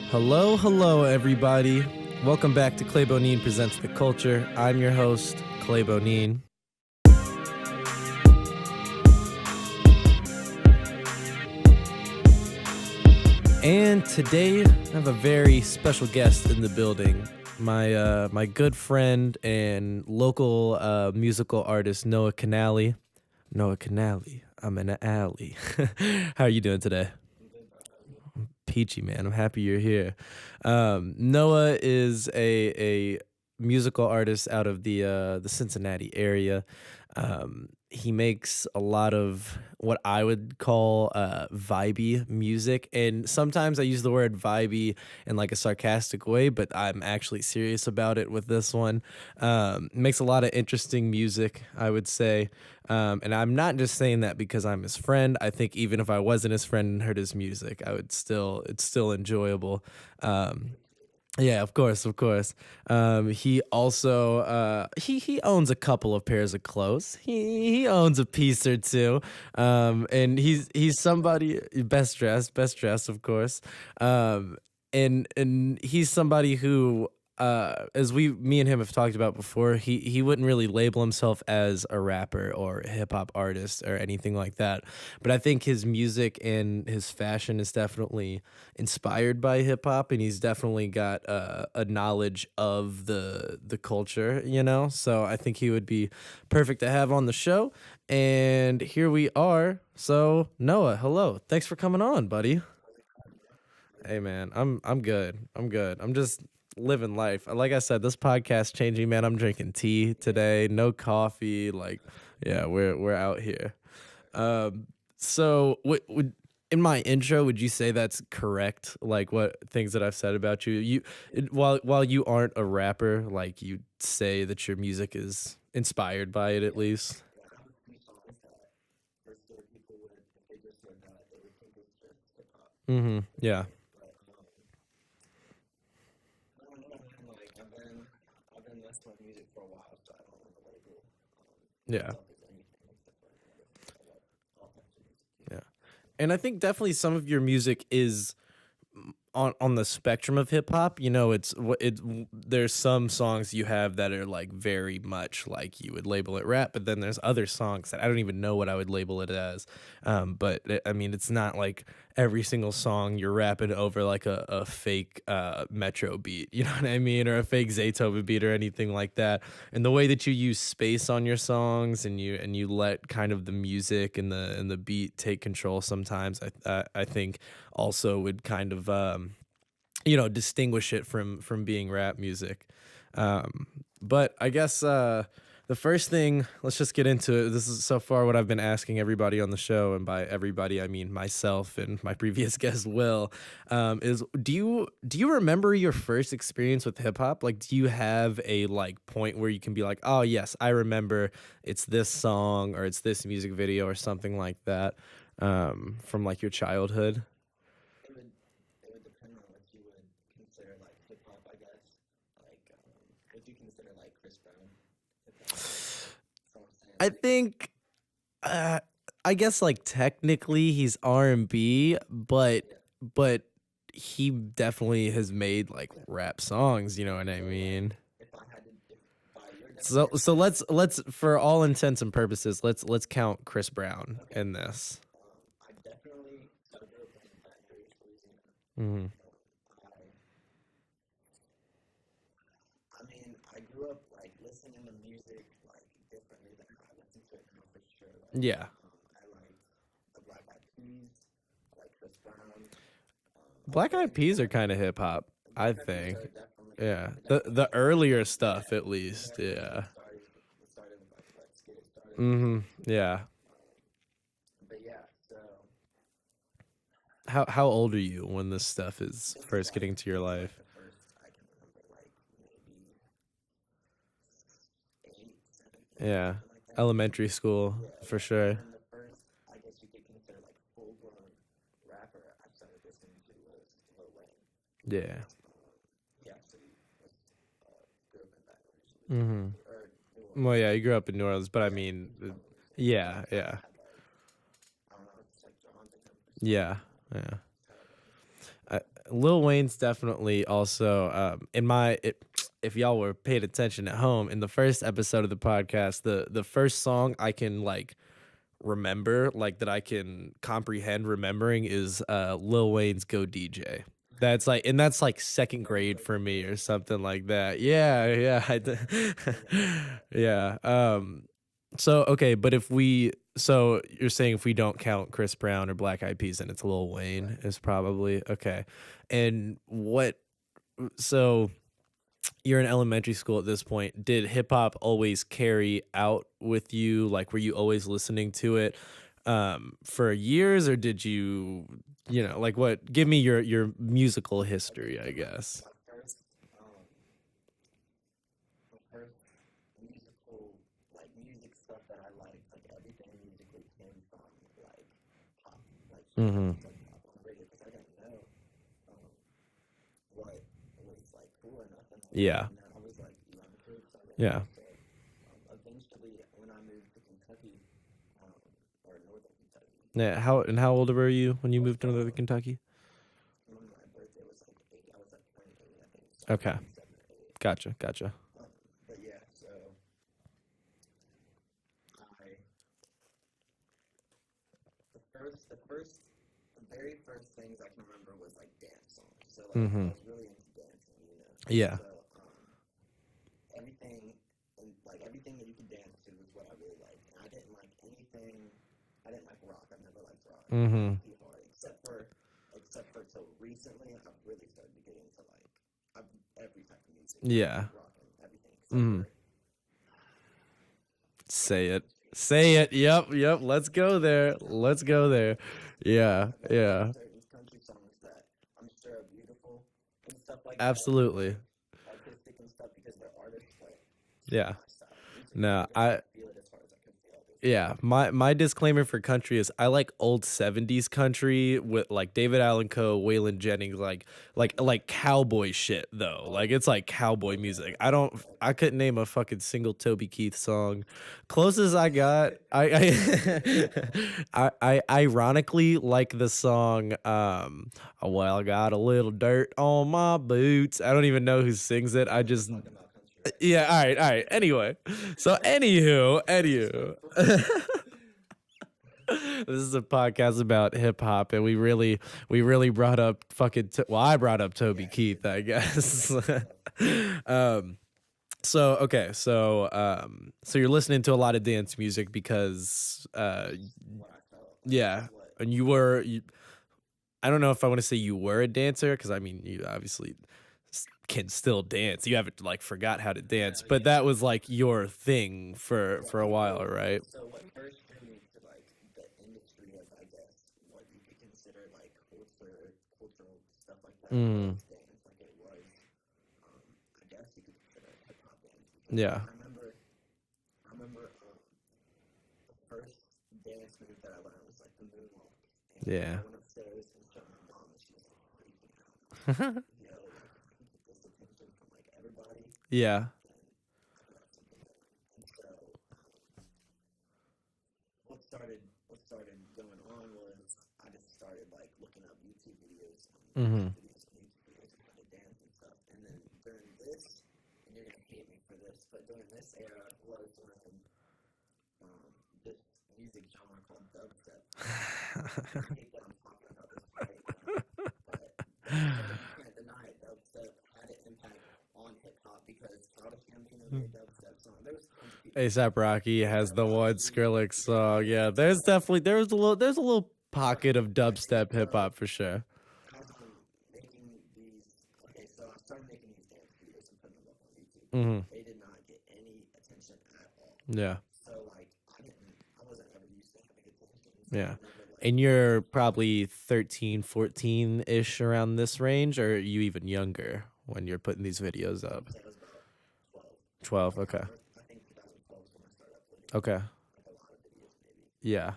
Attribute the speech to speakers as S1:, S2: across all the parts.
S1: Hello, hello, everybody. Welcome back to Clay Bonin Presents the Culture. I'm your host, Clay Bonin. And today, I have a very special guest in the building. My good friend and local musical artist, Noah Kenaley. Noah Kenaley, I'm in the alley. How are you doing today? Peachy, man. I'm happy you're here. Noah is a musical artist out of the Cincinnati area. He makes a lot of what I would call vibey music, and sometimes I use the word vibey in like a sarcastic way, but I'm actually serious about it with this one. Makes a lot of interesting music, I would say. And I'm not just saying that because I'm his friend. I think even if I wasn't his friend and heard his music, it's still enjoyable. Yeah, of course, of course. He also he owns a couple of pairs of clothes. He owns a piece or two. And he's somebody best dressed, of course. And he's somebody who as me and him have talked about before, he wouldn't really label himself as a rapper or a hip hop artist or anything like that. But I think his music and his fashion is definitely inspired by hip hop, and he's definitely got a knowledge of the culture, you know. So I think he would be perfect to have on the show. And here we are. So Noah, hello. Thanks for coming on, buddy. Hey man, I'm good. I'm good. I'm just living life. Like I said, this podcast changing, man. I'm drinking tea today, no coffee. Like, yeah, we're out here. So would in my intro, would you say that's correct? Like what things that I've said about you? While you aren't a rapper, like you say that your music is inspired by it at least. Yeah. Yeah. Yeah. And I think definitely some of your music is on the spectrum of hip hop. You know, there's some songs you have that are like very much like you would label it rap, but then there's other songs that I don't even know what I would label it as. I mean, it's not like every single song you're rapping over like a fake Metro beat, you know what I mean, or a fake Zaytoven beat or anything like that. And the way that you use space on your songs and you let kind of the music and the beat take control sometimes, I think also would kind of distinguish it from being rap music. But I guess the first thing, let's just get into it. This is so far what I've been asking everybody on the show, and by everybody I mean myself and my previous guest Will. Is do you remember your first experience with hip hop? Like, do you have a like point where you can be like, oh yes, I remember it's this song or it's this music video or something like that, from like your childhood? I think uh, I guess like technically he's R&B, but he definitely has made like rap songs, you know what I mean? So let's for all intents and purposes, let's count Chris Brown in this. Hmm. Yeah. Black Eyed Peas are kind of hip hop, I think. Yeah. The earlier stuff at least, yeah. Yeah. How old are you when this stuff is first getting to your life? Yeah. Elementary school for sure. Yeah. Hmm. Well, yeah, you grew up in New Orleans, but I mean, yeah, yeah, yeah, yeah. Lil Wayne's definitely also if y'all were paying attention at home in the first episode of the podcast, the first song I can like remember, like that I can comprehend remembering is Lil Wayne's Go DJ. That's like second grade for me or something like that. Yeah, yeah. Yeah. So okay, but so you're saying if we don't count Chris Brown or Black Eyed Peas, then it's Lil Wayne is probably okay. And so you're in elementary school at this point. Did hip hop always carry out with you? Like, were you always listening to it for years, or did like what? Give me your musical history, I guess. Mm-hmm. Yeah. Yeah. Yeah. How old were you when you moved to Northern Kentucky? Okay. Gotcha. Gotcha. Mm-hmm. Yeah. Mm-hmm. Yeah. Mm. Say it. Say it. Yep. Yep. Let's go there. Let's go there. Yeah. Yeah. Absolutely. Yeah. No, my disclaimer for country is I like old 70s country with like David Allan Coe, Waylon Jennings, like cowboy shit though. Like it's like cowboy music. I couldn't name a fucking single Toby Keith song. Closest I got, I ironically like the song well, I got a little dirt on my boots. I don't even know who sings it. I just yeah, all right. Anyway, so anywho. This is a podcast about hip hop, and we really brought up well, I brought up Toby Keith, I guess. um, so you're listening to a lot of dance music because yeah, and I don't know if I want to say you were a dancer because I mean you obviously can still dance. You haven't like forgot how to dance, but that was like your thing for a while, right? Mm, yeah. Yeah. Yeah. Hmm. ASAP Rocky has the one Skrillex song. Yeah, there's a little pocket of dubstep hip hop for sure. Hmm. Yeah. Yeah. And you're probably 13, 14-ish around this range, or are you even younger when you're putting these videos up? 12, okay. Okay. Yeah.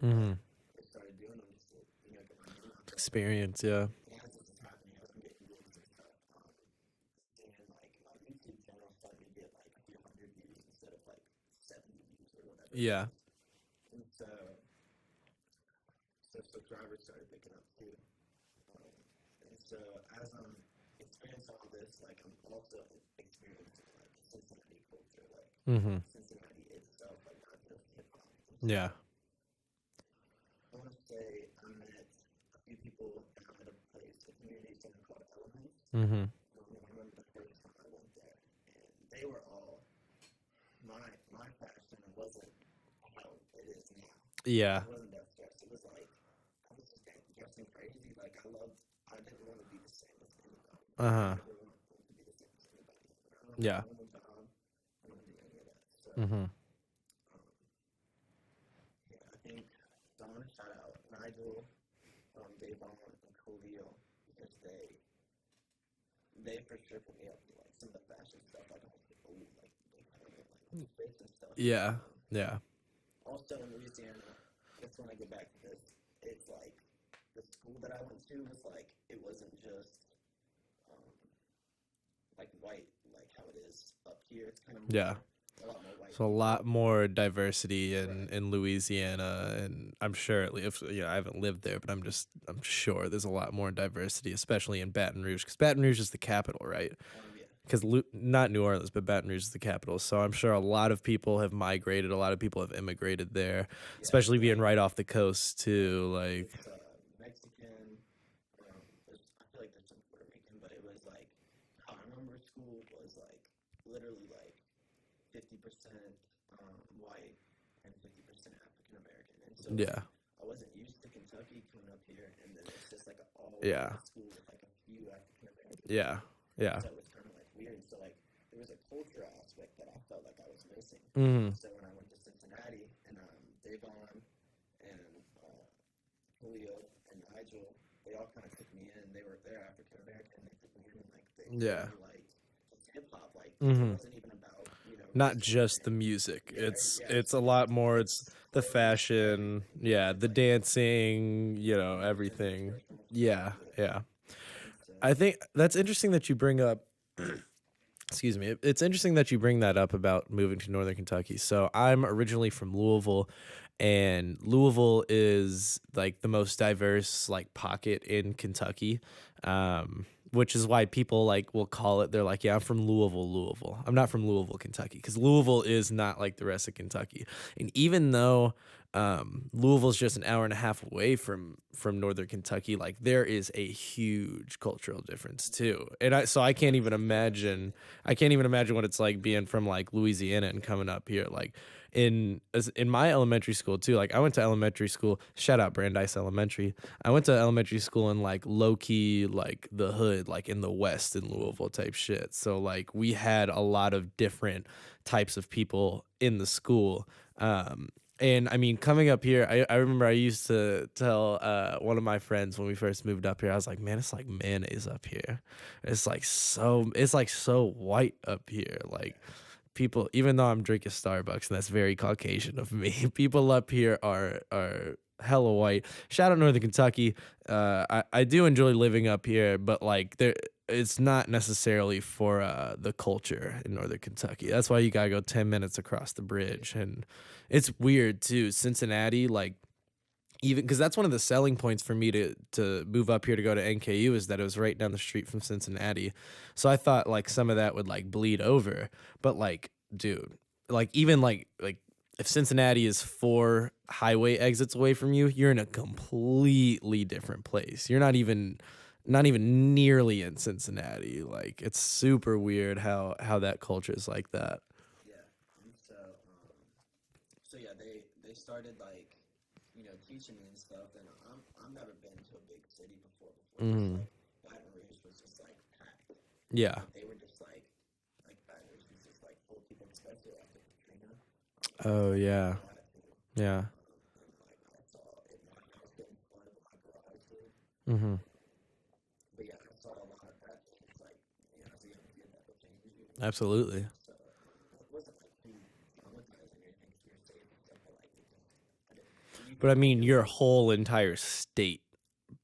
S1: Hmm. Experience, yeah. Yeah.
S2: And so drivers started picking up too. Um, and so as I'm experiencing all this, like I'm also experiencing like Cincinnati culture, like
S1: Mm-hmm.
S2: Cincinnati itself, like not just hip hop.
S1: Yeah.
S2: I want to say I met a few people down at a place, a community center called Elements.
S1: Mm-hmm.
S2: I remember the first time I went there, and they were all my fashion wasn't how it is now.
S1: Yeah.
S2: It wasn't that stressed. It was like I was just dressing crazy. Like I didn't want to be the same as anybody. I
S1: Uh-huh.
S2: never wanted to be the same as anybody. I don't have
S1: Yeah.
S2: a normal job. I don't do any of that. So
S1: Mm-hmm.
S2: yeah, I think so. I want to shout out Nigel, Davon, and Coolio because they for sure put me up to like some of the fashion stuff. Like I was like, oh, like they kind of went like fits and stuff.
S1: Yeah. Yeah.
S2: Also in Louisiana, just when I get back to this, it's like the school that I went to was like it wasn't just um, like white like how it is up here. It's kind of
S1: Yeah.
S2: a lot more white
S1: So a
S2: people.
S1: lot more diversity
S2: Right.
S1: in Louisiana, and I'm sure if I haven't lived there, but I'm sure there's a lot more diversity, especially in Baton Rouge, because Baton Rouge is the capital, right?
S2: Yeah.
S1: Because not New Orleans, but Baton Rouge is the capital. So I'm sure a lot of people have migrated, a lot of people have immigrated there,
S2: Yeah,
S1: especially being right off the coast too. Like,
S2: it's Mexican. I feel like there's some Puerto Rican, but it was like how I remember school was like literally like 50% white and 50% African American, and so like,
S1: yeah,
S2: I wasn't used to Kentucky coming up here, and then it's just like an all
S1: yeah,
S2: white school with like a few African American
S1: yeah,
S2: people,
S1: yeah.
S2: so it was kind of like weird. So like there was a culture aspect that I felt like I was missing.
S1: Mm-hmm.
S2: So when I went to Cincinnati and Davon and Julio and Nigel, they all kind of took me in. They're African American. They took me in and like they
S1: Yeah.
S2: me like hip hop. Like it
S1: Mm-hmm.
S2: wasn't even about
S1: Not
S2: race or
S1: just the
S2: anything.
S1: music.
S2: Yeah,
S1: It's a lot more. It's
S2: it's
S1: the
S2: clothes,
S1: fashion,
S2: everything.
S1: yeah,
S2: It's
S1: the
S2: like
S1: dancing,
S2: music,
S1: everything.
S2: inspirational stuff.
S1: Yeah,
S2: Yeah,
S1: yeah.
S2: and so
S1: I think that's interesting that you bring up. Excuse me. It's interesting that you bring that up about moving to Northern Kentucky. So I'm originally from Louisville, and Louisville is like the most diverse like pocket in Kentucky. Which is why people like will call it. They're like, yeah, I'm from Louisville, Louisville. I'm not from Louisville, Kentucky, because Louisville is not like the rest of Kentucky. And even though Louisville's just an hour and a half away from Northern Kentucky, like there is a huge cultural difference too. And I can't even imagine. I can't even imagine what it's like being from like Louisiana and coming up here. Like in my elementary school too. Like I went to elementary school. Shout out Brandeis Elementary. I went to elementary school in like low key, like the hood, like in the West in Louisville type shit. So like we had a lot of different types of people in the school. And I mean, coming up here, I remember I used to tell one of my friends when we first moved up here, I was like, man, it's like mayonnaise up here. It's like so white up here. Like people, even though I'm drinking Starbucks, and that's very Caucasian of me, people up here are hella white. Shout out Northern Kentucky. I do enjoy living up here, but like there, it's not necessarily for the culture in Northern Kentucky. That's why you gotta go 10 minutes across the bridge, and it's weird too. Cincinnati, like even because that's one of the selling points for me to move up here to go to NKU is that it was right down the street from Cincinnati. So I thought like some of that would like bleed over, but like dude, like even like if Cincinnati is 4 highway exits away from you, you're in a completely different place. You're not even nearly in Cincinnati. Like it's super weird how that culture is like that.
S2: yeah, and so yeah, they started like teaching me and stuff, and I've never been to a big city before this
S1: Mm,
S2: like Baton Rouge was just like packed.
S1: yeah.
S2: Like they were just like Baton Rouge was just like full of people, especially after Katrina.
S1: Oh
S2: So I
S1: yeah.
S2: saw that too.
S1: Yeah.
S2: And like I saw it, my house getting flooded with my garage too.
S1: Mm-hmm.
S2: But yeah, I saw a lot of that. It's like as a young kid, that would change you.
S1: Absolutely.
S2: So it wasn't like too traumatizing or anything. You're safe and stuff, but like it just I didn't. You
S1: But I
S2: can
S1: mean,
S2: feel
S1: your
S2: like
S1: whole entire state,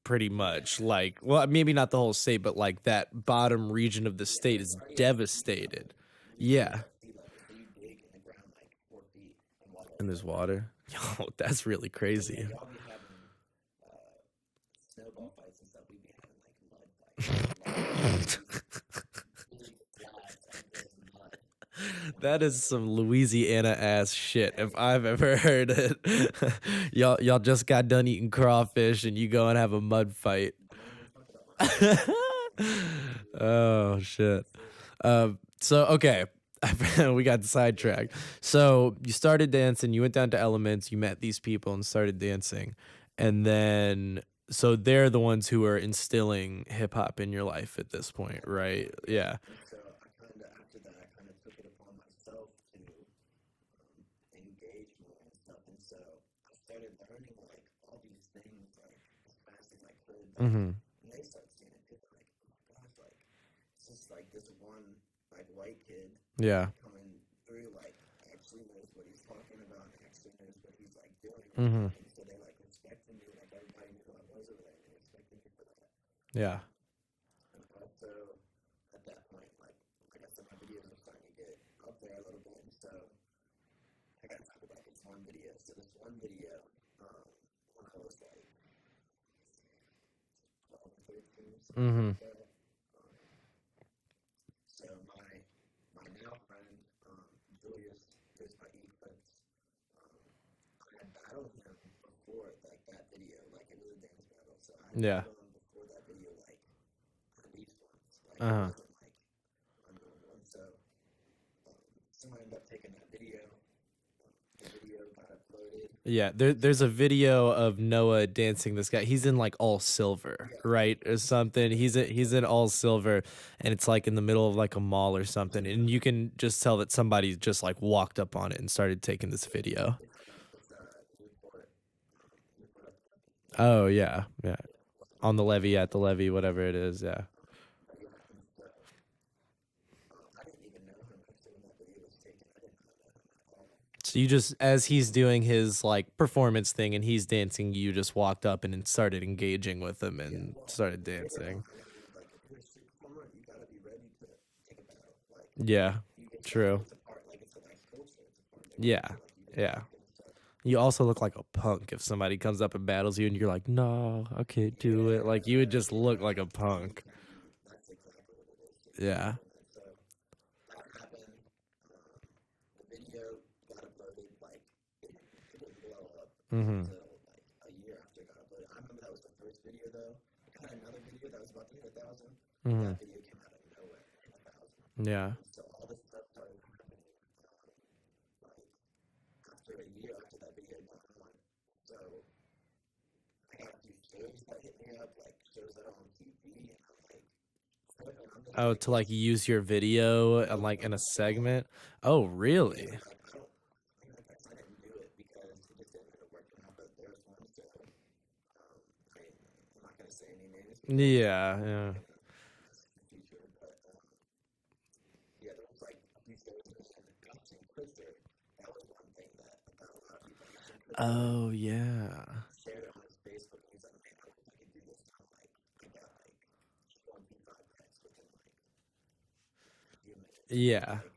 S1: pretty much. Like, well, maybe not the whole state, but like that bottom region of the
S2: yeah,
S1: state
S2: it's
S1: is
S2: already at sea level.
S1: devastated.
S2: Louisiana's
S1: Yeah.
S2: at sea level, so you dig in the ground like 4 feet, and water
S1: And there's water. Yo, that's really
S2: So yeah,
S1: crazy.
S2: y'all be having uh, snowball fights and stuff. We be having like mud fights, big flats of just mud.
S1: That is some Louisiana ass shit if I've ever heard it. Y'all just got done eating crawfish and you go and have a mud fight.
S2: Don't even talk about my
S1: Oh shit.
S2: food.
S1: So okay, we got sidetracked. So you started dancing. You went down to Elements. You met these people and started dancing, and then so they're the ones who are instilling hip hop in your life at this point, right? Yeah.
S2: And so I kind of, after that, I kind of took it upon myself to engage more and stuff. And so I started learning like all these things like as fast as I could.
S1: Mm-hmm.
S2: And they start seeing it too. Like, oh my gosh, like it's just like this one like white kid
S1: Yeah.
S2: coming through like actually knows what he's talking about and actually knows what he's like doing.
S1: Mm-hmm.
S2: And so they like respected me. Like everybody knew who I was over there. And they respected me for that.
S1: Yeah.
S2: And also at that point, like I said, my videos were starting to get up there a little bit. And so I got to talk about this one video. So this one video, when I was like 12 or 13 or something
S1: Mm-hmm.
S2: like that. So my now friend, Julius, who's my e-friends, I had battled him before like that video. Like it was a dance battle. So I had
S1: Yeah.
S2: battled him before that video like at least once. Like it
S1: Uh-huh.
S2: wasn't like a normal one. So someone ended up taking that video. The video got uploaded.
S1: Yeah, there's a video of Noah dancing this guy. He's in like all silver,
S2: Yeah.
S1: right? Or something. He's in all silver and it's like in the middle of like a mall or something. And you can just tell that somebody just like walked up on it and started taking this video.
S2: It's Newport. Newport.
S1: Oh yeah, yeah. On the levee, at the levee, whatever it is, yeah.
S2: But yeah, and so I didn't even know him actually when that video was taken. I didn't know him at all.
S1: So you just as he's doing his like performance thing and he's dancing, you just walked up and then started engaging with him and started dancing.
S2: Like if you're a street performer, you gotta be ready to take a battle. Like
S1: Yeah,
S2: it's
S1: true.
S2: it's a part, like it's a like culture. It's a part of their
S1: Yeah,
S2: culture. Like you
S1: yeah.
S2: didn't and stuff.
S1: You also look like a punk if somebody comes up and battles you and you're like, no, I can't do it. Like you would just look like a punk.
S2: That's exactly what it is.
S1: Yeah.
S2: And so that happened. The video got uploaded. Like it didn't blow up
S1: Mm-hmm.
S2: until like a year after it got uploaded. I remember that was the first video though. I had another video that was about to hit 1,000.
S1: Mm-hmm.
S2: That video came out of nowhere and hit 1,000.
S1: Yeah.
S2: So all this stuff started happening. Like after a year after that video got on. So I got a few shows that hit me up, like shows that are on TV, and I'm like, I'm just
S1: Oh,
S2: like,
S1: to like use your video and like in a segment. Oh, really?
S2: like I don't, I didn't do it because it just didn't end up working out. But there's one show. I'm not gonna say any names.
S1: Yeah, yeah.
S2: In the future, but yeah, there was like a few shows and Ashton Kutcher. That was one thing that got a lot of people. Ashton Kutcher
S1: Oh, yeah.
S2: shared it on his Facebook, and he's like, man, I wish I could do this. And I'm like, I got like 25 texts within like a few minutes.
S1: Yeah.
S2: Like,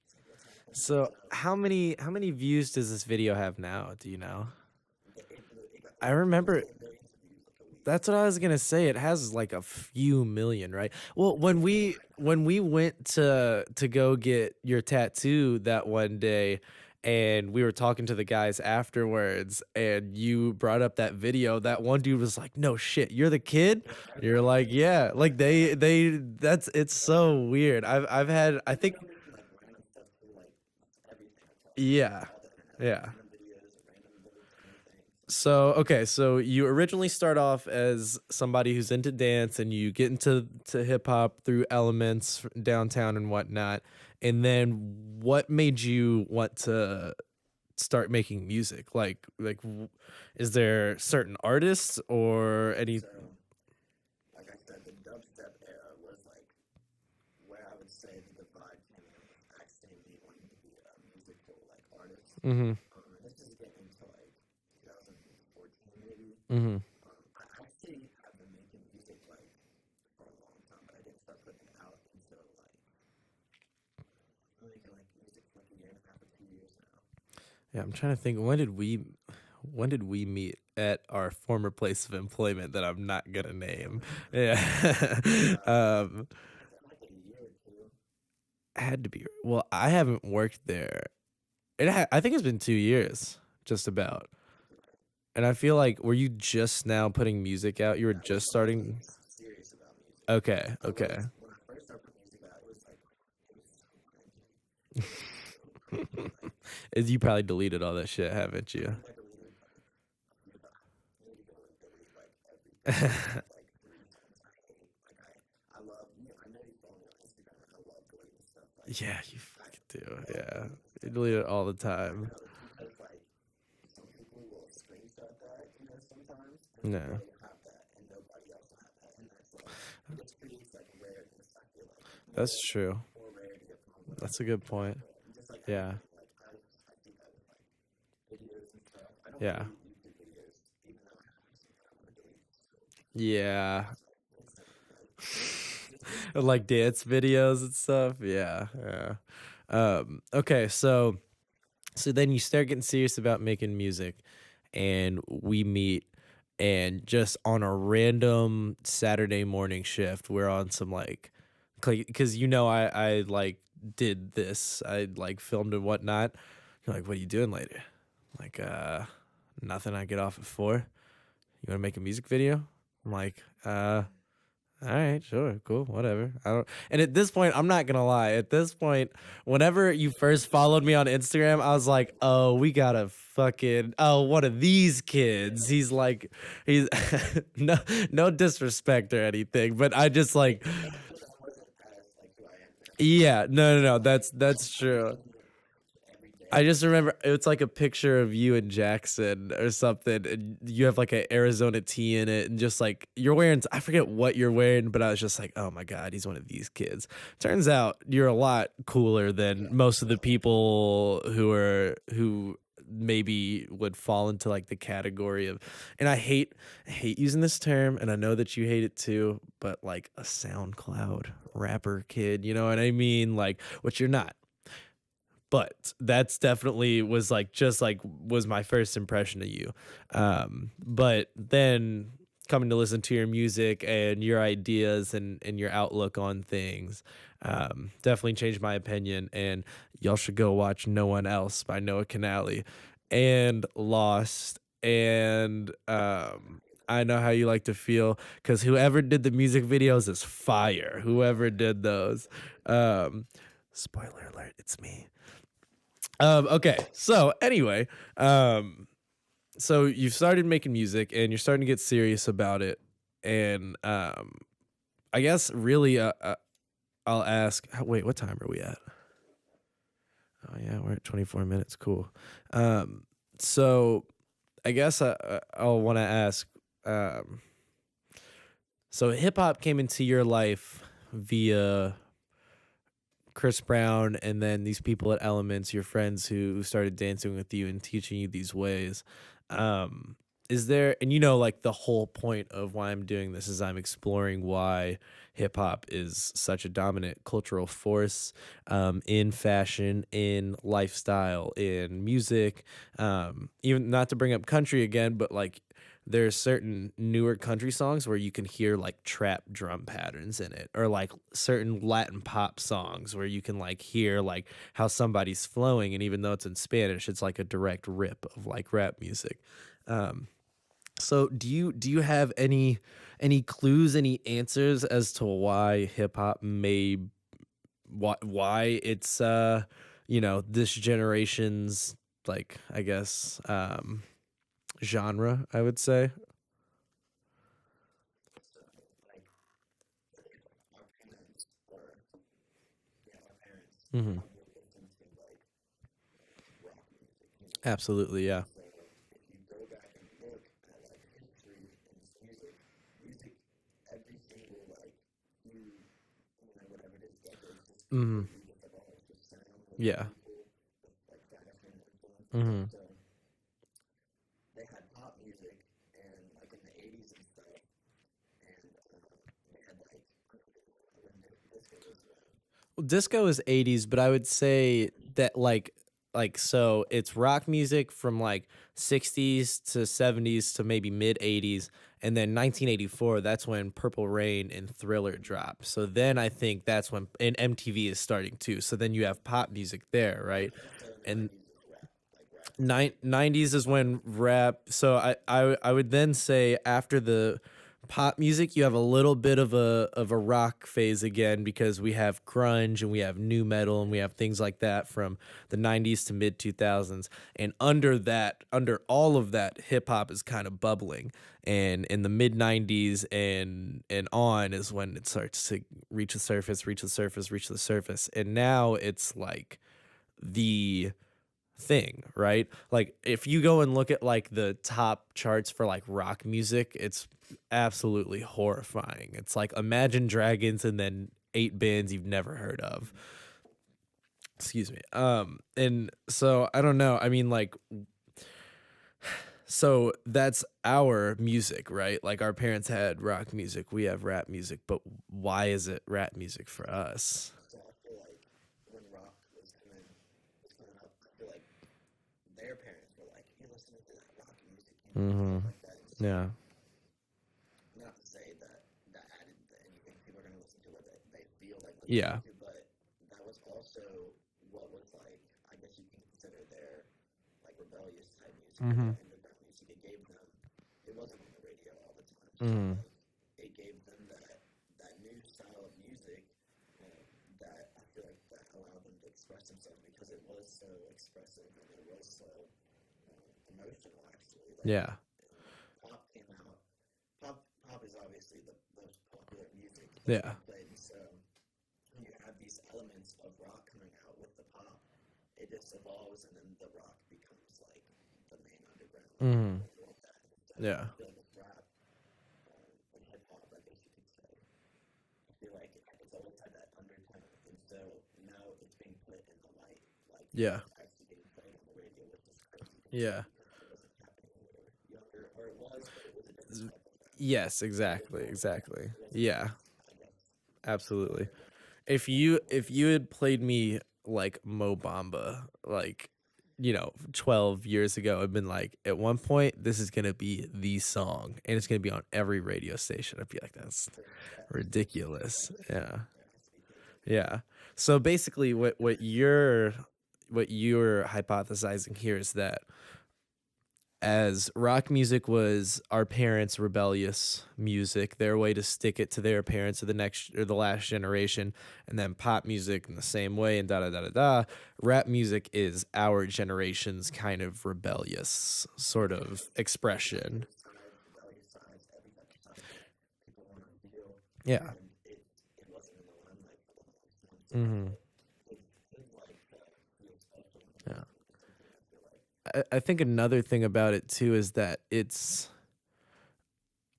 S2: it's like, what's happening?
S1: So how many views does this video have now? Do you know?
S2: It got
S1: I remember
S2: millions of views like a week.
S1: that's what I was gonna say. It has like a few million, right? Well, when we went to go get your tattoo that one day, and we were talking to the guys afterwards, and you brought up that video, that one dude was like, "No shit, you're the kid." You're like, "Yeah." Like they that's it's so weird. I've had I think
S2: I'm making like random stuff too, like everything. I tell
S1: yeah
S2: all the internet,
S1: yeah.
S2: random videos, random little tiny things.
S1: So okay, so you originally start off as somebody who's into dance, and you get into hip hop through Elements downtown and whatnot. And then what made you want to start making music? Is there certain artists or any?
S2: So, like I said, the dubstep era was like where I would say the divide came in with accidentally wanting to be a musical like artist.
S1: Mm-hmm.
S2: This is getting into like 2014 maybe.
S1: Mm-hmm.
S2: I actually have been making music like for a long time, but I didn't start putting it out until like I'm making like music for like a year and a half or 2 years now.
S1: Yeah, I'm trying to think. When did we meet at our former place of employment that I'm not gonna name? Yeah. um,
S2: It's been like a year or two.
S1: had to be. Well, I haven't worked there. I think it's been 2 years, just about. And I feel like, were you just now putting music out? You were
S2: That was
S1: just
S2: when I was
S1: starting.
S2: getting serious about music.
S1: Okay,
S2: I
S1: okay.
S2: was when I first started putting music out. It was like it was so cringy. It was so cringy. Like
S1: You probably deleted all that shit, haven't
S2: I
S1: you?
S2: think I deleted like I need to go and delete like everything like 3 times. I love I know you follow me on Instagram and I love deleting stuff. Like
S1: Yeah, you
S2: I
S1: fucking do.
S2: love
S1: Yeah,
S2: deleting
S1: you
S2: stuff.
S1: delete it all the
S2: I
S1: time.
S2: know it's because like some people will screenshot that, sometimes, and then
S1: No,
S2: they have that, and nobody else will have that, and that's like it just creates like rareness. I feel like
S1: that's true.
S2: more rarity of content.
S1: That's a good point.
S2: Just like
S1: Yeah,
S2: anything, like I do that with like videos and stuff. I don't
S1: yeah,
S2: delete YouTube videos, even though I have some that I want to delete.
S1: yeah.
S2: So it's just
S1: Like dance videos and stuff. Yeah, yeah. Okay, so then you start getting serious about making music, and we meet, and just on a random Saturday morning shift, we're on some like, because I like did this, I like filmed and whatnot. You're like, what are you doing later? Like, nothing. I get off at 4. You want to make a music video? I'm like, all right, sure, cool, whatever. I don't. And at this point, I'm not gonna lie. At this point, whenever you first followed me on Instagram, I was like, "Oh, we gotta fucking one of these kids." He's like, he's no, no disrespect or anything, but I just like,
S2: but I wasn't as like who I am now.
S1: yeah, no, no, no.
S2: Like
S1: That's
S2: I
S1: true.
S2: came here every
S1: I
S2: day.
S1: just remember it's like a picture of you and Jackson or something, and you have like an Arizona tee in it, and just like you're wearing, I forget what you're wearing, but I was just like, oh my God, he's one of these kids. Turns out you're a lot cooler than
S2: Yeah,
S1: most of the
S2: so like
S1: people who maybe would fall into like the category of, and I hate using this term, and I know that you hate it too, but like a SoundCloud rapper kid, you know what I mean? Like, which you're not, but that's definitely was like just like was my first impression of you. But then coming to listen to your music and your ideas and your outlook on things, definitely changed my opinion. And y'all should go watch No One Else by Noah Kenaley and Lost. And I know how you like to feel, because whoever did the music videos is fire. Whoever did those. Um, Spoiler alert, it's me. Okay. So anyway, so you've started making music and you're starting to get serious about it. And I guess really, I'll ask. Wait, what time are we at? Oh yeah, we're at 24 minutes. Cool. So I guess I'll want to ask. Um, so hip hop came into your life via Chris Brown, and then these people at Elements, your friends who started dancing with you and teaching you these ways. Um, is there, and like the whole point of why I'm doing this is I'm exploring why hip hop is such a dominant cultural force, in fashion, in lifestyle, in music. Even not to bring up country again, but like there's certain newer country songs where you can hear like trap drum patterns in it, or like certain Latin pop songs where you can like hear like how somebody's flowing, and even though it's in Spanish, it's like a direct rip of like rap music. um so do you have any clues, any answers as to why hip hop may, why it's this generation's, like, I guess, genre, I would say.
S2: so like our parents were our parents
S1: Hmm.
S2: probably listened to like rock music,
S1: Absolutely, yeah.
S2: So if you go back and look at like history in this music, every single like few, whatever it is, decades, just
S1: Hmm.
S2: completely different levels of sound and
S1: Yeah.
S2: people with like fashion influences.
S1: Hmm.
S2: So they had pop music and like in the 80s and stuff, and they had like when disco was around.
S1: Well, disco is 80s, but I would say that like like so it's rock music from like 60s to 70s to maybe mid 80s, and then 1984, that's when Purple Rain and Thriller drop. So then I think that's when, and MTV is starting too. So then you have pop music there, right?
S2: So
S1: And
S2: 90s is rap, like rap music.
S1: 90s is when rap. So I would then say after the pop music you have a little bit of a rock phase again, because we have grunge and we have new metal and we have things like that from the 90s to mid 2000s, and under all of that hip hop is kind of bubbling, and in the mid 90s and on is when it starts to reach the surface, reach the surface, reach the surface, and now it's like the thing, right? Like if you go and look at like the top charts for like rock music, it's absolutely horrifying. It's like Imagine Dragons and then eight bands you've never heard of. Excuse me. And so I don't know. I mean, like, so that's our music, right? Like our parents had rock music, we have rap music, but why is it rap music for us?
S2: So I feel like when rock was coming up, I feel like their parents were like, "You're listening to that rock music,"
S1: Mm-hmm.
S2: stuff like that. And so,
S1: Yeah.
S2: not to say that that added to anything people are gonna listen to what they feel like
S1: Yeah.
S2: listening to, but that was also what was like, I guess you can consider their like rebellious type music or
S1: Mm-hmm.
S2: their underground music. It gave them. It wasn't on the radio all the time, so
S1: Mm-hmm.
S2: like it gave them that new style of music that I feel like that allowed them to express themselves because it was so expressive and it was so emotional. Actually, like
S1: Yeah.
S2: pop came out. Pop is obviously the most popular music that's
S1: Yeah.
S2: being played, and so when you have these elements of rock coming out with the pop, it just evolves, and then the rock becomes like the main underground
S1: Mm-hmm.
S2: thing like that. And so
S1: Yeah.
S2: I feel like with rap and hip hop, I guess you could say, I feel like it's always had that undertone, and so now it's being put in the light, like
S1: Yeah.
S2: it's actually being played on the radio, which is crazy to me
S1: Yeah.
S2: because it wasn't happening when we were younger, or it was, but it was a different
S1: Z-
S2: type of rap.
S1: Yes,
S2: It was
S1: exactly,
S2: more intense.
S1: exactly.
S2: It wasn't
S1: Yeah,
S2: as, I guess,
S1: absolutely.
S2: slower. It was more
S1: If you had played me like Mo Bamba, like 12 years ago, I've been like, at one point, this is gonna be the song, and it's gonna be on every radio station. I'd be like, that's
S2: that has to be taken
S1: ridiculous.
S2: seriously.
S1: Yeah,
S2: That has to be taken
S1: yeah. So basically, what you're hypothesizing here is that as rock music was our parents' rebellious music, their way to stick it to their parents or the next or the last generation, and then pop music in the same way, and da da da da da. Rap music is our generation's kind of rebellious sort of expression.
S2: aggressive sides, rebellious sides, every type of side that people want to feel,
S1: Yeah.
S2: and it wasn't in the limelight for the longest time. So
S1: Hmm.
S2: things like being special and
S1: Yeah.
S2: music is something I feel like
S1: I think another thing about it too is that it's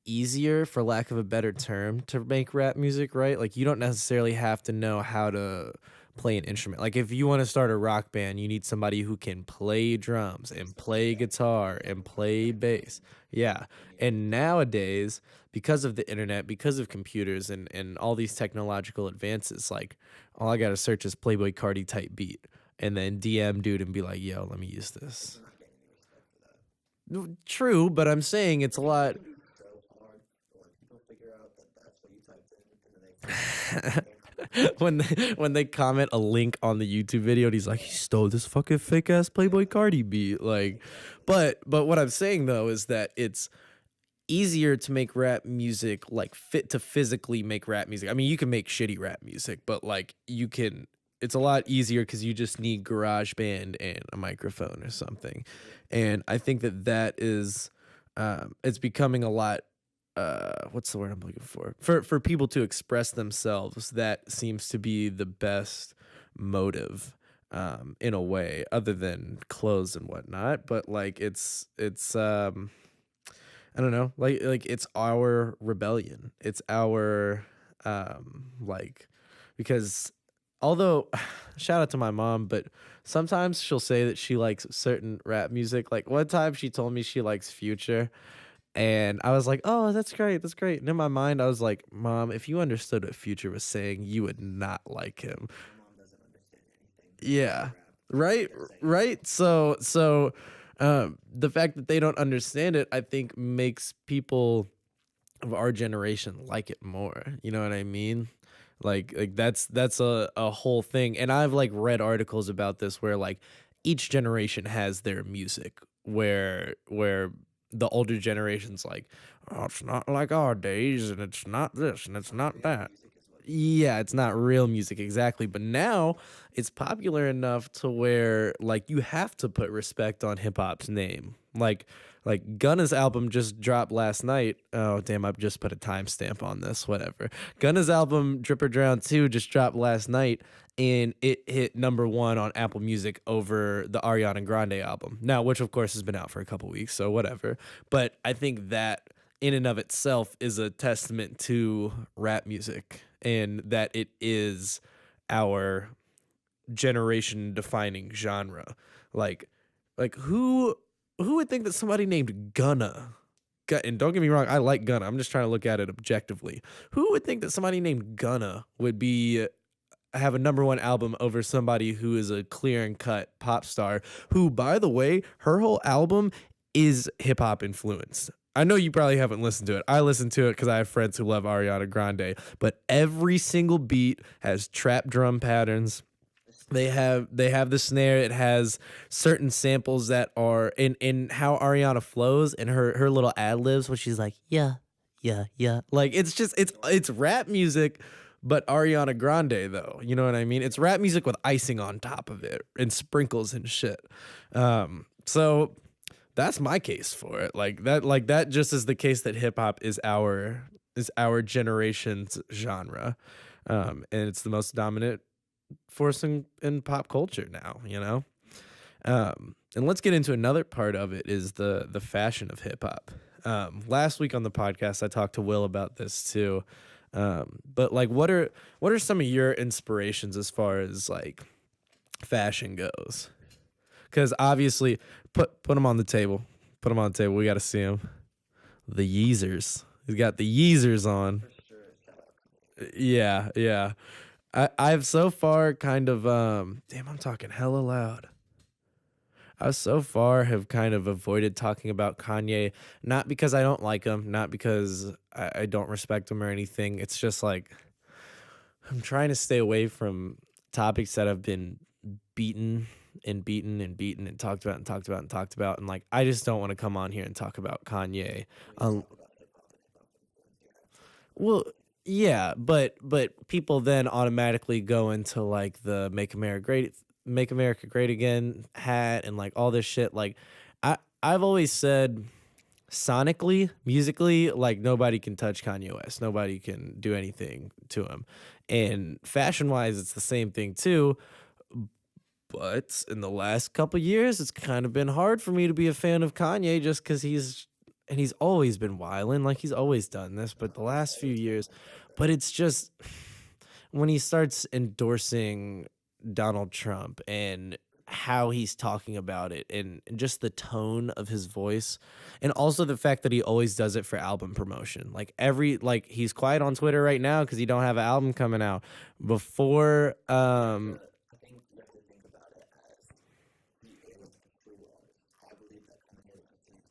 S1: easier, for lack of a better term, to make rap music, right? Like you don't necessarily have to know how to play an instrument. Like if you want to start a rock band, you need somebody who can play drums and play guitar and play bass. Yeah. And nowadays, because of the internet, because of computers and all these technological advances, like all I gotta search is Playboy Cardi type beat and then DM dude and be like, yo, let me use this.
S2: you're not getting any respect for that.
S1: True, but I'm saying it's a
S2: It's
S1: lot.
S2: gonna be so hard when people figure out that that's what you typed in, and then they find out that you can't do that.
S1: When they comment a link on the YouTube video and he's like, he stole this fucking fake ass Playboy Cardi beat. Like,
S2: Exactly.
S1: but what I'm saying though is that it's easier to make rap music, like fit to physically make rap music. I mean, you can make shitty rap music, but like you can, it's a lot easier because you just need GarageBand and a microphone or something. And I think that is, it's becoming a lot. What's the word I'm looking for? For people to express themselves, that seems to be the best motive, in a way, other than clothes and whatnot. But like it's I don't know, like it's our rebellion. It's our like, because although shout out to my mom, but sometimes she'll say that she likes certain rap music. Like one time she told me she likes Future, and I was like, "Oh, that's great. That's great." And in my mind I was like, "Mom, if you understood what Future was saying, you would not like him."
S2: My mom doesn't understand anything
S1: Yeah.
S2: about rap.
S1: right,
S2: They're saying no.
S1: right. So the fact that they don't understand it, I think, makes people of our generation like it more. You know what I mean? Like that's a whole thing. And I've like read articles about this where like each generation has their music where the older generation's like, oh, it's not like our days, and it's not this, and it's
S2: It's not
S1: not
S2: real
S1: that.
S2: music, is what you're saying.
S1: Yeah, it's not real music exactly, but now it's popular enough to where like you have to put respect on hip hop's name. Like Gunna's album just dropped last night. Oh damn, I've just put a timestamp on this. Whatever. Gunna's album Drip or Drown 2 just dropped last night and it hit #1 on Apple Music over the Ariana Grande album. Now, which of course has been out for a couple weeks, so whatever. But I think that in and of itself is a testament to rap music and that it is our generation defining genre. Like like who would think that somebody named Gunna, and don't get me wrong, I like Gunna. I'm just trying to look at it objectively. Who would think that somebody named Gunna would be have a #1 album over somebody who is a clear and cut pop star who, by the way, her whole album is hip hop influenced. I know you probably haven't listened to it. I listened to it because I have friends who love Ariana Grande, but every single beat has trap drum patterns.
S2: The
S1: They
S2: snare.
S1: have the snare. It has certain samples that are in how Ariana flows and her little ad libs when she's like, yeah, yeah, yeah. Like it's just it's rap music, but Ariana Grande though. You know what I mean? It's rap music with icing on top of it and sprinkles and shit. So that's my case for it. Like that just is the case that hip hop is our generation's genre. And it's the most dominant force in pop culture now, you know? And let's get into another part of it is the fashion of hip hop. Last week on the podcast, I talked to Will about this too. But like, what are some of your inspirations as far as like fashion goes? Because obviously, put them on the table. Put them on the table. We got to see them. The Yeezers. He's got the Yeezers on.
S2: For sure. Shout out.
S1: Yeah, yeah. I've so far kind of damn, I'm talking hella loud. I so far have kind of avoided talking about Kanye, not because I don't like him, not because I don't respect him or anything. It's just like I'm trying to stay away from topics that have been beaten and beaten and beaten and talked about and talked about and talked about. And like I just don't want to come on here and talk about Kanye.
S2: We just
S1: Um,
S2: talk about hip hop and hip hop influence. You have to.
S1: well, yeah, but people then automatically go into like the Make America Great Again hat and like all this shit. Like I've always said sonically, musically, like nobody can touch Kanye West. Nobody can do anything to him. And fashion wise, it's the same thing too. But in the last couple years, it's kind of been hard for me to be a fan of Kanye just because he's always been wilding, like he's always done this. But the
S2: No, he's
S1: last few
S2: always been
S1: years,
S2: like that, bro.
S1: but it's just when he starts endorsing Donald Trump and how he's talking about it and just the tone of his voice and also the fact that he always does it for album promotion. Like he's quiet on Twitter right now cuz he don't have an album coming out. Before
S2: I think you have to think about it as he is a true artist. I believe that Kanye West is,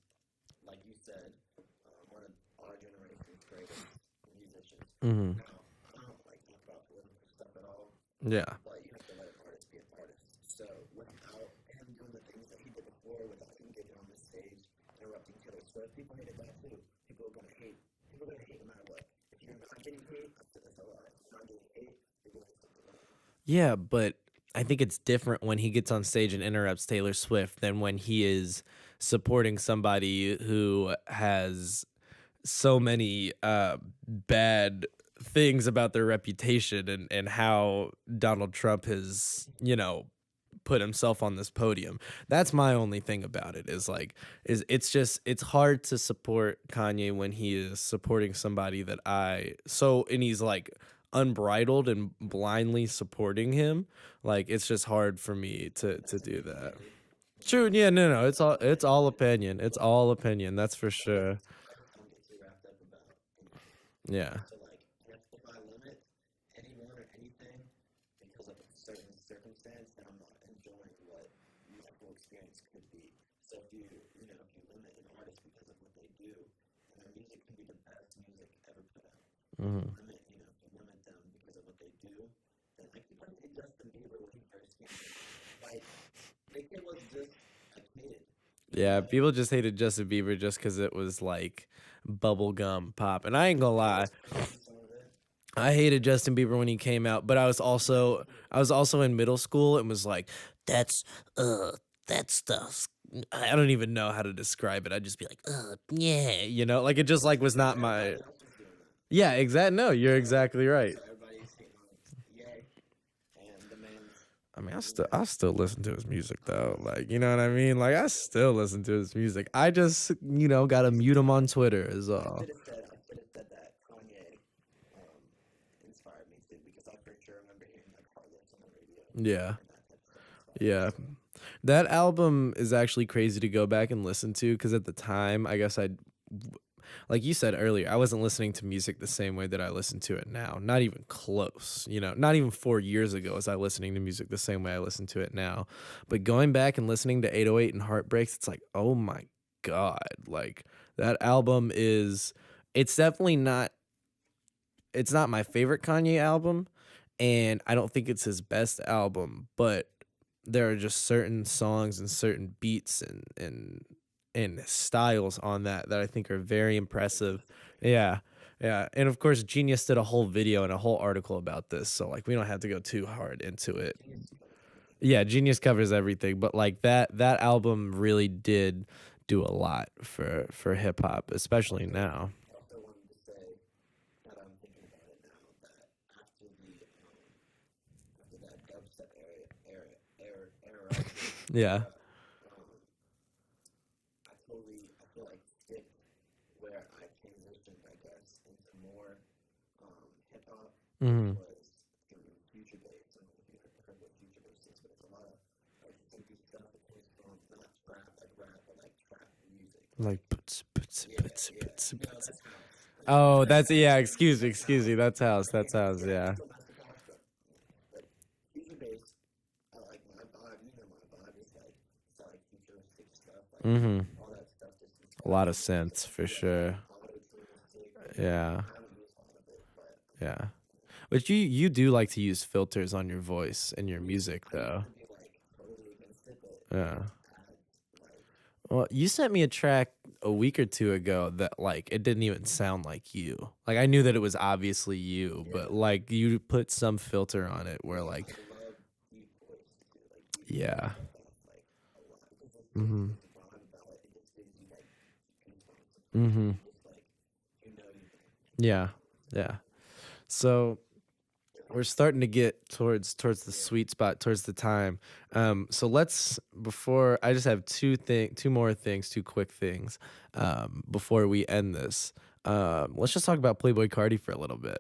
S2: like you said, one of our generation's greatest musicians.
S1: mhm,
S2: Now, I don't like talk about political stuff at all,
S1: yeah.
S2: but you have to let an artist be an artist. So without him doing the things that he did before, without him getting on the stage, interrupting Taylor Swift, people hated that too. People are gonna hate. People are gonna hate no matter what. If you're not getting hate, I've said this a lot. If you're not getting hate, you're doing something wrong.
S1: Yeah, but I think it's different when he gets on stage and interrupts Taylor Swift than when he is supporting somebody who has so many bad things about their reputation and how Donald Trump has, put himself on this podium. That's my only thing about it is like is it's just it's hard to support Kanye when he is supporting somebody that and he's like unbridled and blindly supporting him. Like it's just hard for me to
S2: That's
S1: do that.
S2: opinionated.
S1: True, yeah, no,
S2: That's all
S1: it's all
S2: opinionated.
S1: opinion. It's all opinion, that's for sure.
S2: Don't get too wrapped up about anything. You
S1: Yeah.
S2: have to like, if I limit anyone or anything because of a certain circumstance, then I'm not enjoying what cool experience could be. So if you limit an artist because of what they do, and their music can be the best music ever put out.
S1: Mm-hmm.
S2: If you limit them because of what they do, then like people like Justin Bieber when he first came in, like the kid was just a kid.
S1: Yeah, people just hated Justin Bieber just because it was like bubblegum pop. And I ain't gonna lie, I hated Justin Bieber when he came out, but I was also in middle school and was like, that's that stuff. I don't even know how to describe it. I'd just be like, yeah, like it just like was not my. Yeah, exactly. No, you're exactly right.
S2: So everybody's saying, yay, and the man's.
S1: I mean, I still listen to his music though. Like, you know what I mean? Like, I still listen to his music. I just, gotta mute him on Twitter is all.
S2: I should have said that Kanye inspired me too because I for sure remember hearing like Heartless on the radio
S1: Yeah,
S2: and that type of stuff.
S1: yeah. That album is actually crazy to go back and listen to because at the time, I guess like you said earlier, I wasn't listening to music the same way that I listen to it now. Not even close, not even 4 years ago was I listening to music the same way I listen to it now. But going back and listening to 808 and Heartbreaks, it's like, oh my God. Like that album it's definitely it's not my favorite Kanye album. And I don't think it's his best album, but there are just certain songs and certain beats and styles on that I think are very impressive. Yeah. Yeah. And of course Genius did a whole video and a whole article about this. So like we don't have to go too hard into it. Yeah, Genius covers everything, but like that album really did do a lot for hip hop, especially now.
S2: I also wanted to say that I'm thinking about it now that after that dubstep era,
S1: Yeah.
S2: I feel like skipped where I transitioned, I guess, into more hip hop
S1: Hmm.
S2: was through future bass. I don't know if you heard what future bass is, but it's a lot of like funky stuff that comes from not trap like rap, but like trap music.
S1: Like
S2: Yeah. That's house.
S1: Oh, that's yeah, excuse me. That's house. That's house, yeah.
S2: But future bass, I like my vibe. My vibe is like futuristic stuff, like
S1: Hmm.
S2: all that stuff. Just
S1: A lot of sense for sure. Yeah.
S2: I haven't used all of it, but
S1: Yeah. But you do like to use filters on your voice and your music though.
S2: be like totally against it. But
S1: Yeah.
S2: like
S1: Well, you sent me a track a week or two ago that like it didn't even sound like you. Like I knew that it was obviously you, but like you put some filter on it where like
S2: I love deep voice too, like deep
S1: yeah.
S2: stuff, like a lot because it's
S1: Mhm.
S2: the vibe about it. It just gives you like goosebumps.
S1: Mhm.
S2: Just like you know you can.
S1: Yeah. Yeah. So we're starting to get towards the sweet spot, towards the time. So let's before I just have two more things, two quick things, before we end this. Let's just talk about Playboy Cardi for a little bit.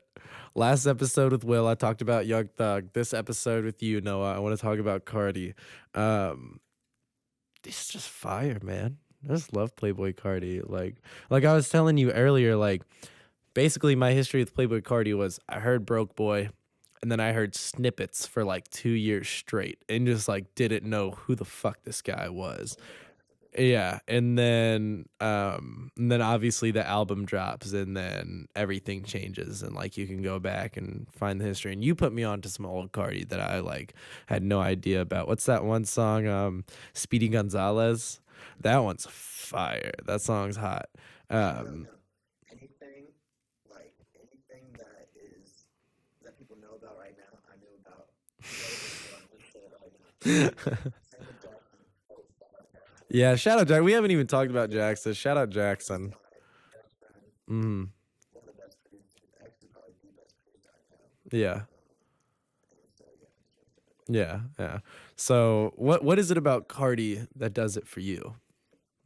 S1: Last episode with Will, I talked about Young Thug. This episode with you, Noah, I want to talk about Cardi. Um, it's just fire, man. I just love Playboy Cardi. Like I was telling you earlier, like basically my history with Playboy Cardi was I heard Broke Boy and then I heard snippets for like 2 years straight and just like didn't know who the fuck this guy was. Yeah. And then obviously the album drops and then everything changes and like you can go back and find the history. And you put me on to some old Cardi that I like had no idea about. What's that one song? Speedy Gonzalez. That one's fire. That song's hot. Um
S2: Anything anything that people know about right now, I knew about. So I'm gonna say it right now. Same with Jackson.
S1: Yeah, shout out Jack. We haven't even talked about Jackson. Shout out Jackson.
S2: Best friend,
S1: Mm,
S2: one of the best producers, actually probably the best producer I know.
S1: yeah,
S2: And so
S1: yeah, yeah. So what is it about Cardi that does it for you?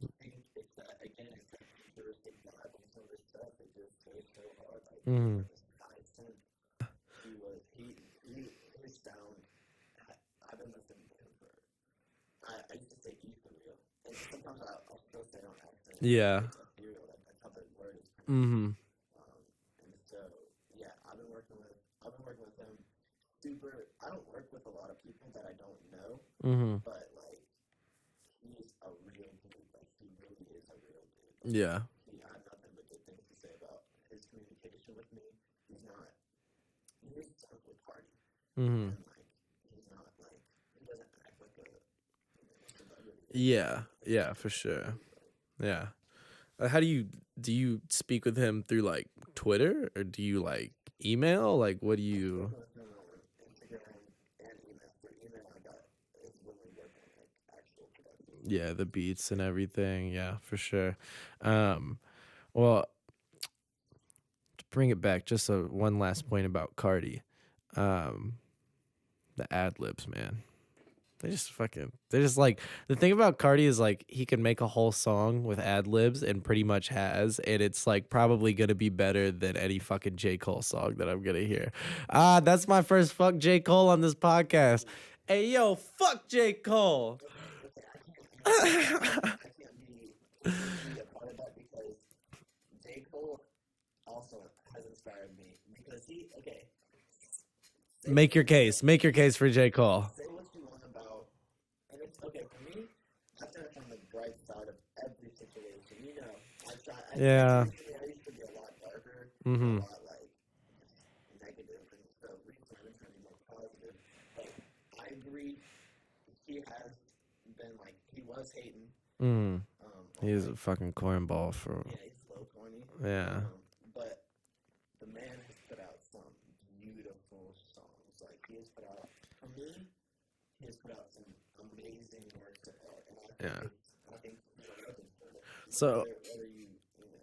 S2: I think it's that again, it's that futuristic vibe and some of the stuff that just goes so hard. Like
S1: Mm,
S2: Dyson, his sound. I've been listening to him for. I used to say E for real, and sometimes I'll still say it on accent.
S1: yeah.
S2: It's ethereal, like that's how the word is pronounced.
S1: Mm-hmm.
S2: And so yeah, I've been working with him. Super. I don't work with a lot of people that I don't know,
S1: Mm-hmm.
S2: but like a real dude. Like he really is a real dude.
S1: Yeah.
S2: I have nothing but good things to say about his communication with me. He's not. He was with party,
S1: Mm-hmm.
S2: and like he's not like he doesn't act like a celebrity.
S1: Yeah. Yeah, for sure. Yeah. How do you speak with him through like Twitter or do you like email? Like what do you?
S2: Instagram and email. For email, I got is when we work on like actual production.
S1: Yeah, the beats and everything. Yeah, for sure. Um, well, to bring it back, just one last point about Cardi. Um, the ad libs, man. They're just like, the thing about Cardi is like, he can make a whole song with ad libs and pretty much has, and it's like probably gonna be better than any fucking J. Cole song that I'm gonna hear. That's my first fuck J. Cole on this podcast. Hey, yo, fuck J. Cole.
S2: I can't be a part of that because J. Cole also has inspired me because
S1: Make your case. Make your case for J. Cole.
S2: say what you want about, and it's okay for me. I try from the bright side of every situation. You know,
S1: Yeah.
S2: I used to be a lot darker,
S1: Mm-hmm.
S2: a lot like negative, and so recently I'm trying to be more positive. But I agree, he has been like he was hating.
S1: Mm. He's
S2: on,
S1: a fucking cornball for.
S2: yeah, he's so corny.
S1: Yeah.
S2: But the man has put out some beautiful songs. Like he has put out, for me, he has put out some amazing works of art. And I think
S1: So
S2: whether you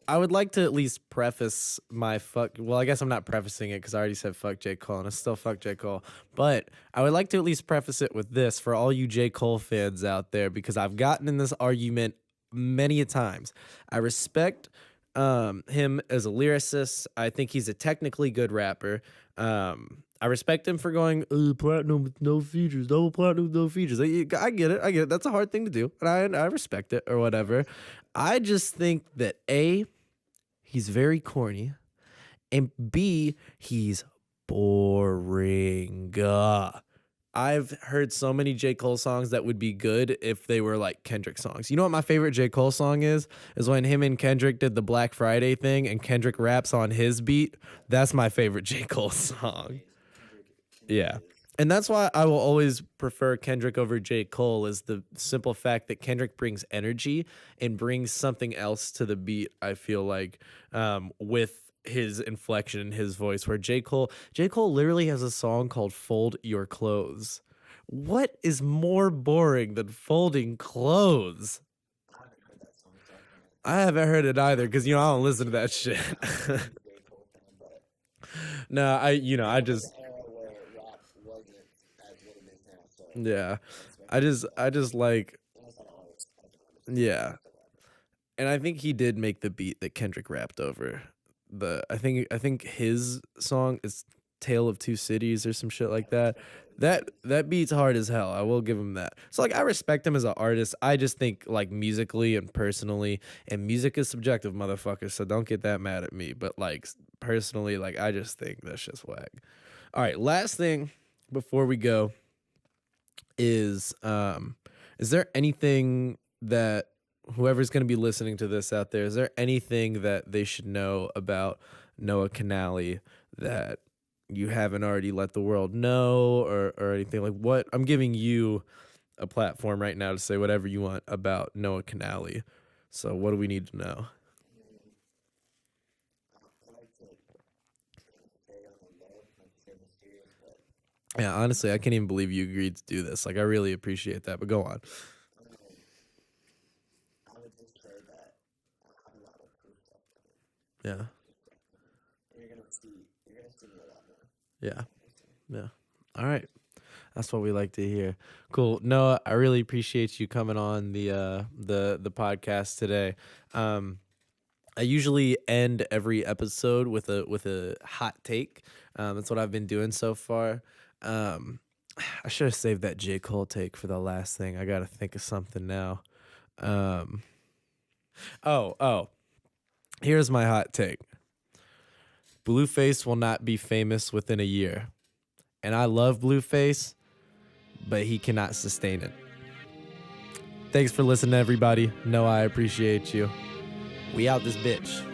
S1: I would like to at least preface my fuck. Well, I guess I'm not prefacing it because I already said fuck J. Cole and it's still fuck J. Cole. But I would like to at least preface it with this for all you J. Cole fans out there because I've gotten in this argument many a times. I respect him as a lyricist. I think he's a technically good rapper. I respect him for going platinum with no features, double platinum with no features. I get it. I get it. That's a hard thing to do, and I respect it or whatever. I just think that he's very corny, and B, he's boring. I've heard so many J. Cole songs that would be good if they were like Kendrick songs. You know what my favorite J. Cole song is? Is when him and Kendrick did the Black Friday thing and Kendrick raps on his beat. That's my favorite J. Cole song. Yeah. And that's why I will always prefer Kendrick over J. Cole is the simple fact that Kendrick brings energy and brings something else to the beat, I feel like, with his inflection in his voice, where J. Cole literally has a song called Fold Your Clothes. What is more boring than folding clothes? I haven't heard it either because, I don't listen to that shit. No, I just... Yeah. I just like, yeah. And I think he did make the beat that Kendrick rapped over. I think his song is Tale of Two Cities or some shit like that. That beat's hard as hell. I will give him that. So like I respect him as an artist. I just think like musically and personally, and music is subjective, motherfucker, so don't get that mad at me. But like personally, like I just think that's just whack. All right, last thing before we go is there anything that whoever's going to be listening to this out there, is there anything that they should know about Noah Kenaley that you haven't already let the world know or anything? Like what? I'm giving you a platform right now to say whatever you want about Noah Kenaley. So what do we need to know? Yeah, honestly, I can't even believe you agreed to do this. Like, I really appreciate that, but go on.
S2: I would just say that I have a lot of proof stuff.
S1: Yeah.
S2: You're gonna see me a lot more.
S1: Yeah. Yeah. All right. That's what we like to hear. Cool. Noah, I really appreciate you coming on the podcast today. I usually end every episode with a hot take. That's what I've been doing so far. I should have saved that J. Cole take for the last thing. I got to think of something now. Here's my hot take. Blueface will not be famous within a year. And I love Blueface, but he cannot sustain it. Thanks for listening, everybody. Noah, I appreciate you. We out this bitch.